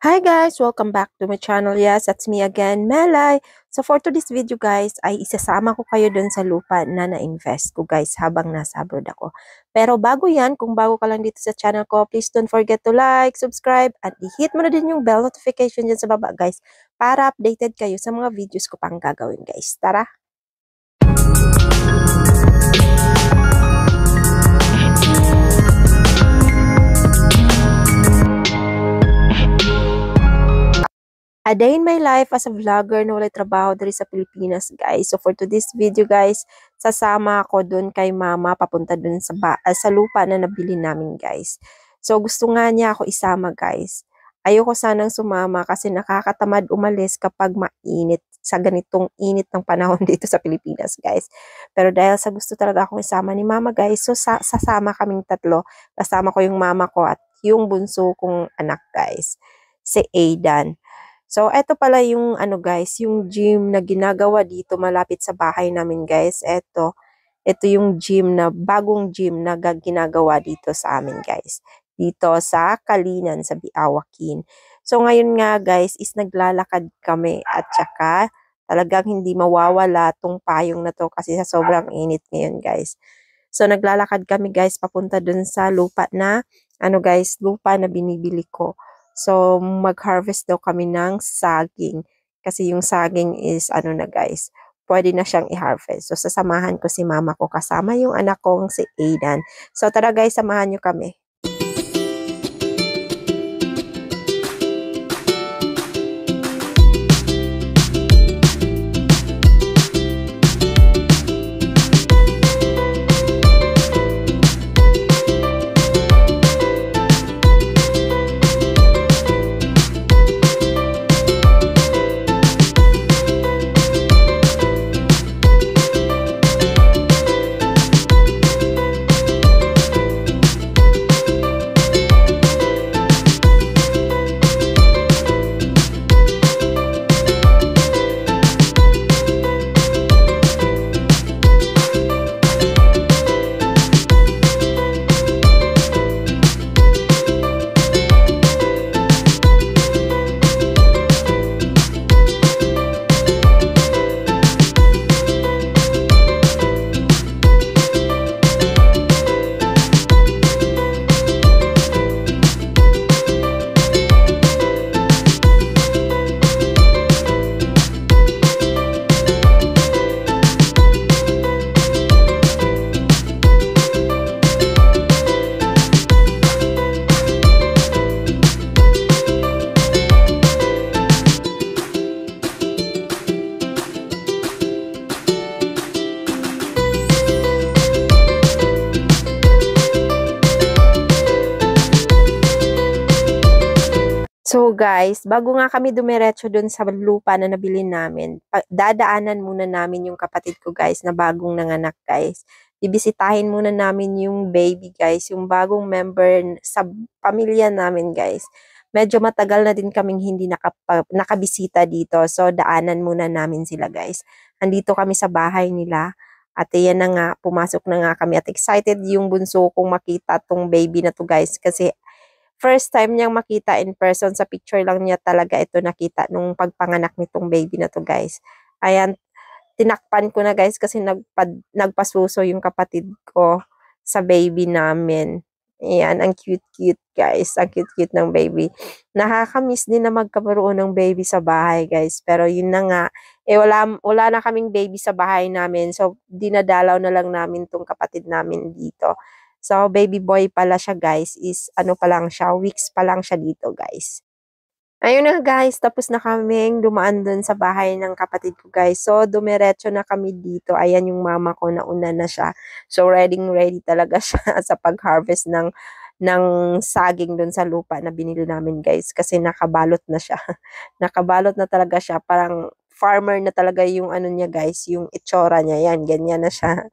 Hi guys! Welcome back to my channel. Yes, that's me again, Melay. So for today's video guys, ay isasama ko kayo dun sa lupa na na-invest ko guys habang nasa abroad ako. Pero bago yan, kung bago ka lang dito sa channel ko, please don't forget to like, subscribe, at i-hit mo na din yung bell notification dyan sa baba guys para updated kayo sa mga videos ko pang gagawin guys. Tara! A day in my life as a vlogger na walay trabaho diri sa Pilipinas, guys. So, for today's video, guys, sasama ako dun kay mama, papunta dun sa lupa na nabili namin, guys. So, gusto nga niya ako isama, guys. Ayoko sanang sumama kasi nakakatamad umalis kapag mainit sa ganitong init ng panahon dito sa Pilipinas, guys. Pero dahil sa gusto talaga akong isama ni mama, guys, so sasama kaming tatlo. Kasama ko yung mama ko at yung bunso kong anak, guys, si Aidan. So, eto pala yung ano guys, yung gym na ginagawa dito malapit sa bahay namin guys. Ito yung gym na, bagong gym na ginagawa dito sa amin guys. Dito sa Kalinan, sa Biawakin. So, ngayon nga guys, is naglalakad kami at saka talagang hindi mawawala tong payong na to kasi sa sobrang init ngayon guys. So, naglalakad kami guys papunta dun sa lupa na, ano guys, lupa na binibili ko. So, mag-harvest daw kami ng saging. Kasi yung saging is, ano na guys, pwede na siyang i-harvest. So, sasamahan ko si mama ko kasama yung anak kong si Aidan. So, tara guys, samahan nyo kami. So guys, bago nga kami dumiretso dun sa lupa na nabili namin, dadaanan muna namin yung kapatid ko guys na bagong nanganak guys. Bibisitahin muna namin yung baby guys, yung bagong member sa pamilya namin guys. Medyo matagal na din kaming hindi nakabisita dito, so daanan muna namin sila guys. Andito kami sa bahay nila at yan na nga, pumasok na nga kami at excited yung bunso kong makita tong baby na to guys kasi first time niyang makita in person, sa picture lang niya talaga ito nakita nung pagpanganak nitong baby na to guys. Ayan, tinakpan ko na guys kasi nagpasuso yung kapatid ko sa baby namin. Ayan, ang cute-cute guys. Ang cute-cute ng baby. Nakakamiss din na magkaroon ng baby sa bahay guys. Pero yun na nga, wala na kaming baby sa bahay namin. So, dinadalaw na lang namin tong kapatid namin dito. So, baby boy pala siya guys, is ano pa lang siya, weeks pa lang siya dito guys. Ayun na guys, tapos na kaming dumaan dun sa bahay ng kapatid ko guys. So, dumiretso na kami dito. Ayan yung mama ko, nauna na siya. So, ready talaga siya sa pag-harvest ng saging dun sa lupa na binili namin guys. Kasi nakabalot na siya. Nakabalot na talaga siya. Parang farmer na talaga yung ano niya guys, yung itsura niya. Yan, ganyan na siya.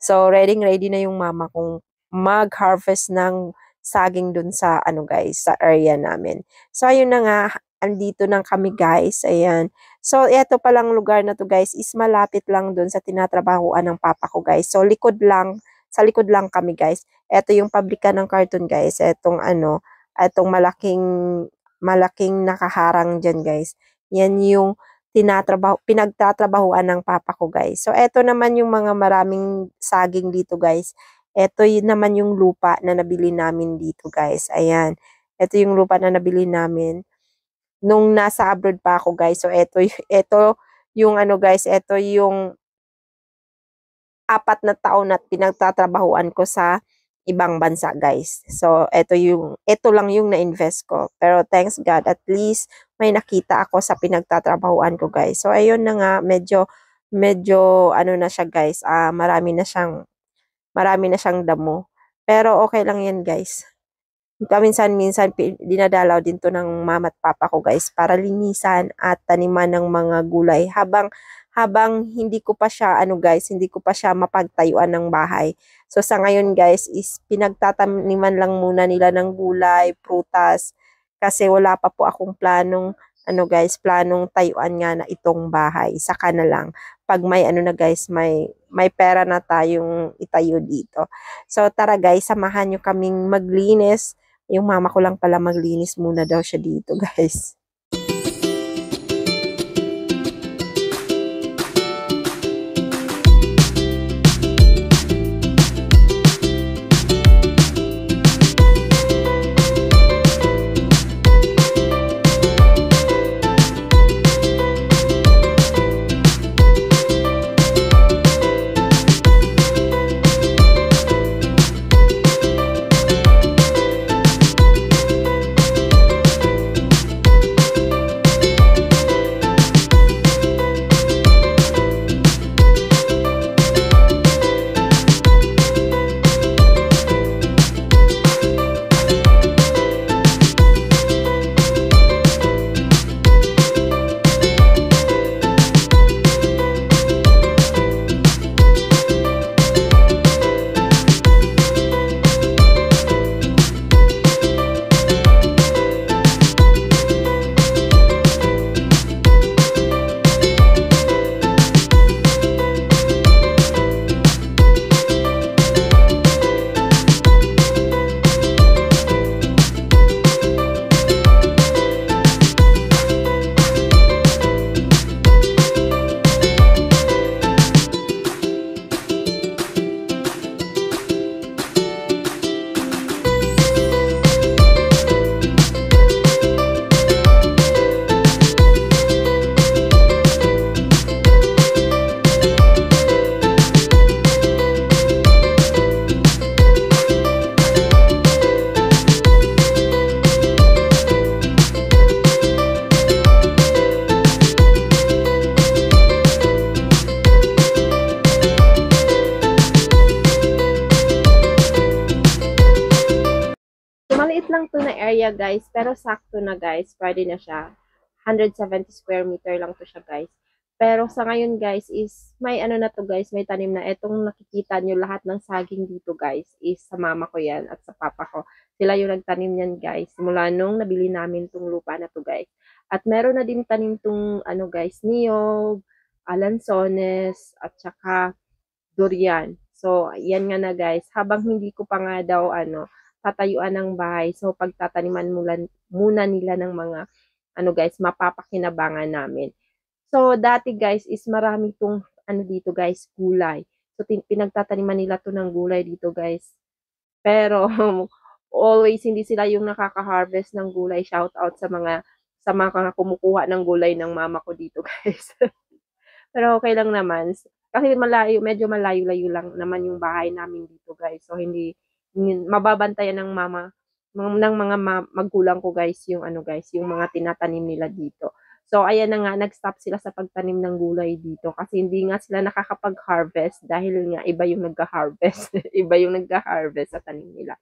So, ready na yung mama kong mag-harvest ng saging dun sa ano guys, sa area namin. So ayun na nga, andito na kami guys, ayan. So eto palang lugar na to guys is malapit lang dun sa tinatrabahuan ng papa ko guys. So sa likod lang kami guys. Eto yung pabrika ng carton guys, etong ano, etong malaking malaking nakaharang dyan guys. Yan yung pinagtatrabahuan ng papa ko guys. So eto naman yung mga maraming saging dito guys. Eto yun naman yung lupa na nabili namin dito guys. Ayan. Eto yung lupa na nabili namin nung nasa abroad pa ako guys. So eto yung ano guys, eto yung 4 na taon na pinagtatrabahuan ko sa ibang bansa guys. So ito lang yung na-invest ko. Pero thanks God, at least may nakita ako sa pinagtatrabahuan ko guys. So ayun na nga, medyo ano na siya guys, marami na siyang damo. Pero okay lang yan guys. Minsan dinadalaw din to ng mama at papa ko guys para linisan at taniman ng mga gulay habang hindi ko pa siya hindi ko pa siya mapagtayuan ng bahay. So sa ngayon guys is pinagtataniman lang muna nila ng gulay, prutas kasi wala pa po akong planong planong tayuan nga na itong bahay. Saka na lang pag may na guys, may pera na tayong itayo dito. So tara guys, samahan nyo kaming maglinis. Yung mama ko lang pala maglinis muna daw siya dito, guys. Maliit lang to na area guys, pero sakto na guys, pwede na siya. 170 square meter lang to siya guys. Pero sa ngayon guys is may na to guys, may tanim na. Etong nakikita nyo lahat ng saging dito guys is sa mama ko yan at sa papa ko. Sila yung nagtanim yan guys, simula nung nabili namin tong lupa na to guys. At meron na din tanim tong guys, niyog, alansones, at saka durian. So, yan nga na guys, habang hindi ko pa nga daw tatayuan ng bahay. So, pagtataniman muna nila ng mga, guys, mapapakinabangan namin. So, dati guys, is marami tong, dito guys, gulay. So, pinagtataniman nila to ng gulay dito guys. Pero, always hindi sila yung nakaka-harvest ng gulay. Shout out sa mga kumukuha ng gulay ng mama ko dito guys. Pero okay lang naman. Kasi medyo malayo-layo lang naman yung bahay namin dito guys. So, hindi mababantayan ng mga magulang ko guys yung yung mga tinatanim nila dito. So ayan na nga, nag-stop sila sa pagtanim ng gulay dito kasi hindi nga sila nakakapag-harvest dahil nga iba yung nagga-harvest. Iba yung nagga-harvest sa tanim nila.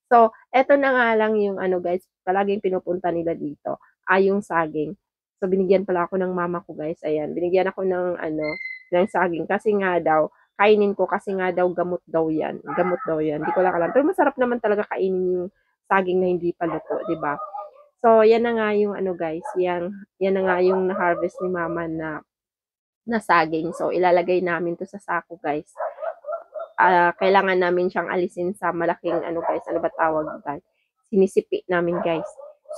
So eto na nga lang yung guys, palaging pinupunta nila dito ay yung saging. So binigyan pala ako ng mama ko guys. Ayan, binigyan ako ng ng saging kasi nga daw kainin ko kasi nga daw gamot daw yan. Gamot daw yan. Hindi ko lang alam. Pero masarap naman talaga kainin yung saging na hindi pa luto, 'di ba? So, yan na nga yung guys, yan na nga yung na-harvest ni mama na saging. So, ilalagay namin to sa sako, guys. Kailangan namin siyang alisin sa malaking guys, ano ba tawag guys? Sinisipi namin, guys.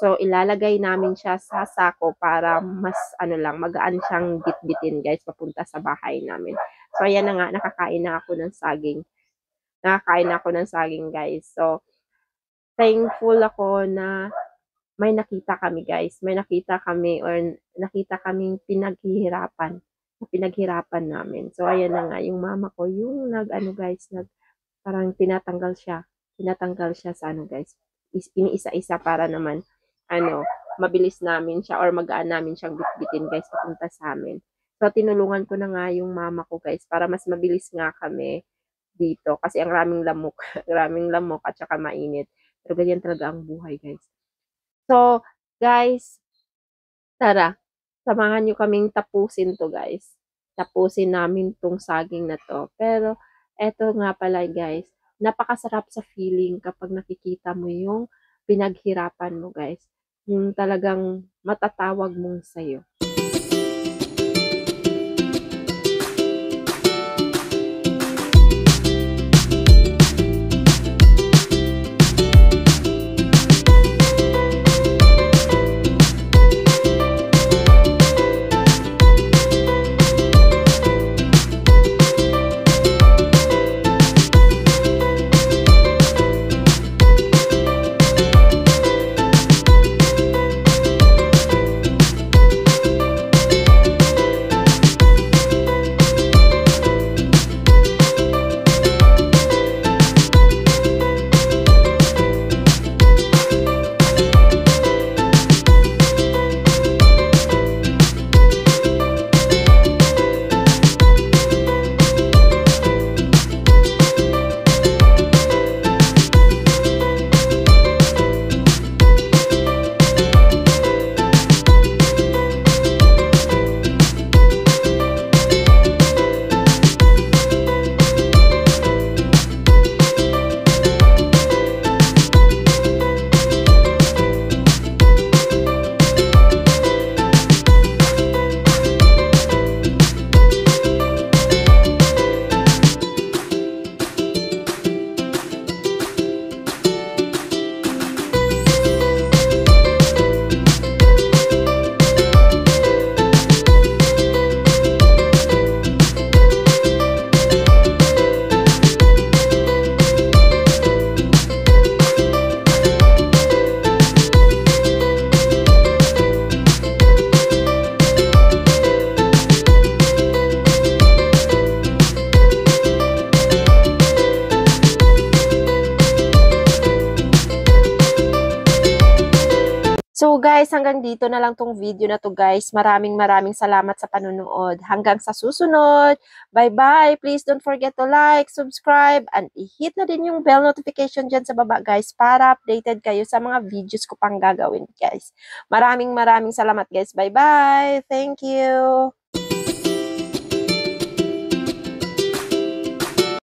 So, ilalagay namin siya sa sako para mas, magaan siyang bitbitin, guys, papunta sa bahay namin. So, ayan na nga, nakakain na ako ng saging. Nakakain na ako ng saging, guys. So, thankful ako na may nakita kami, guys. May nakita kami or nakita kaming pinaghirapan namin. So, ayan na nga, yung mama ko, yung guys, parang tinatanggal siya sa guys. Iniisa-isa para naman, mabilis namin siya or magaan namin siyang bitbitin, guys, papunta sa amin. So, tinulungan ko na nga yung mama ko, guys, para mas mabilis nga kami dito. Kasi ang raming lamok, raming lamok at saka mainit. Pero ganyan talaga ang buhay, guys. So, guys, tara, samahan nyo kaming tapusin to, guys. Tapusin namin tong saging na to. Pero, eto nga pala, guys, napakasarap sa feeling kapag nakikita mo yung pinaghirapan mo, guys. Yung talagang matatawag mong sayo. So guys, hanggang dito na lang tong video na to, guys. Maraming salamat sa panunood. Hanggang sa susunod. Bye-bye. Please don't forget to like, subscribe, and i-hit na din yung bell notification dyan sa baba, guys, para updated kayo sa mga videos ko pang gagawin, guys. Maraming salamat, guys. Bye-bye. Thank you.